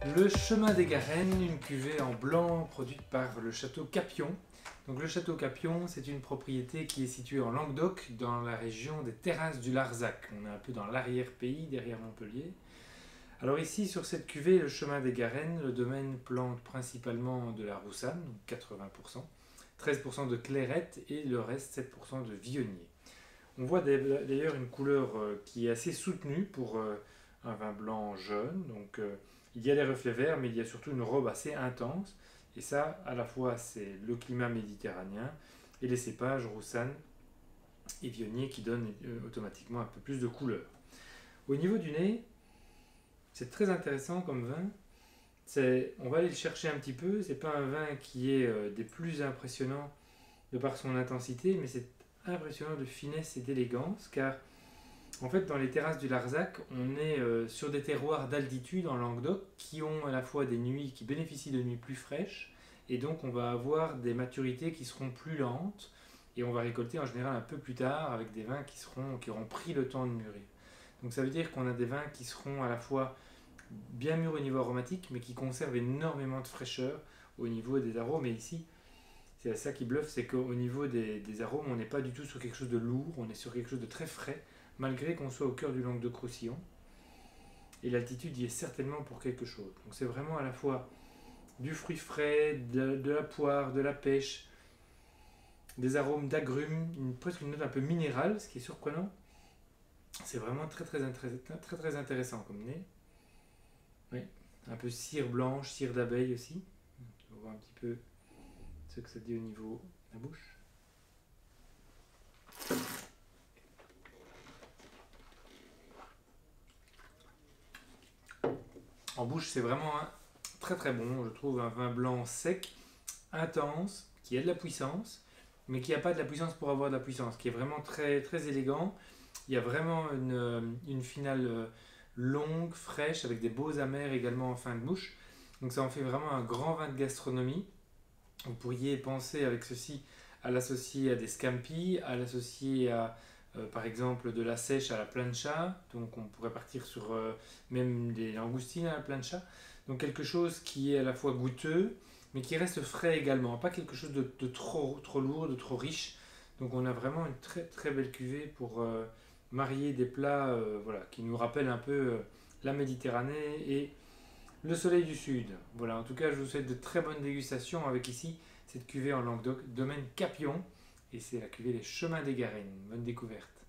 Le chemin des Garennes, une cuvée en blanc produite par le château Capion. Donc le château Capion, c'est une propriété qui est située en Languedoc, dans la région des Terrasses du Larzac. On est un peu dans l'arrière-pays, derrière Montpellier. Alors ici, sur cette cuvée, le chemin des Garennes, le domaine plante principalement de la roussanne, donc 80%, 13% de clairette et le reste 7% de vionnier. On voit d'ailleurs une couleur qui est assez soutenue pour un vin blanc jeune. Donc il y a des reflets verts, mais il y a surtout une robe assez intense. Et ça, à la fois, c'est le climat méditerranéen et les cépages roussanne et vionnier qui donnent automatiquement un peu plus de couleur. Au niveau du nez, c'est très intéressant comme vin. On va aller le chercher un petit peu. C'est pas un vin qui est des plus impressionnants de par son intensité, mais c'est impressionnant de finesse et d'élégance, car en fait dans les terrasses du Larzac, on est sur des terroirs d'altitude en Languedoc qui ont à la fois des nuits qui bénéficient de nuits plus fraîches, et donc on va avoir des maturités qui seront plus lentes, et on va récolter en général un peu plus tard avec des vins qui auront pris le temps de mûrir. Donc ça veut dire qu'on a des vins qui seront à la fois bien mûrs au niveau aromatique, mais qui conservent énormément de fraîcheur au niveau des arômes. Et ici, c'est ça qui bluffe, c'est qu'au niveau des arômes, on n'est pas du tout sur quelque chose de lourd, on est sur quelque chose de très frais, malgré qu'on soit au cœur du Languedoc-Roussillon. Et l'altitude y est certainement pour quelque chose. Donc c'est vraiment à la fois du fruit frais, de la poire, de la pêche, des arômes d'agrumes, presque une note un peu minérale, ce qui est surprenant. C'est vraiment très intéressant comme nez. Oui, un peu cire blanche, cire d'abeille aussi. On voit un petit peu ce que ça dit au niveau de la bouche. En bouche, c'est vraiment très bon. Je trouve un vin blanc sec, intense, qui a de la puissance, mais qui n'a pas de la puissance pour avoir de la puissance, qui est vraiment très élégant. Il y a vraiment une finale longue, fraîche, avec des beaux amers également en fin de bouche. Donc ça en fait vraiment un grand vin de gastronomie. Vous pourriez penser avec ceci à l'associer à des scampi, à l'associer à par exemple de la sèche à la plancha, donc on pourrait partir sur même des langoustines à la plancha, donc quelque chose qui est à la fois goûteux mais qui reste frais également, pas quelque chose de trop lourd, de trop riche. Donc on a vraiment une très belle cuvée pour marier des plats voilà, qui nous rappellent un peu la Méditerranée et le soleil du sud. Voilà, en tout cas, je vous souhaite de très bonnes dégustations avec ici cette cuvée en Languedoc, domaine Capion, et c'est la cuvée Les Chemins des Garennes. Bonne découverte.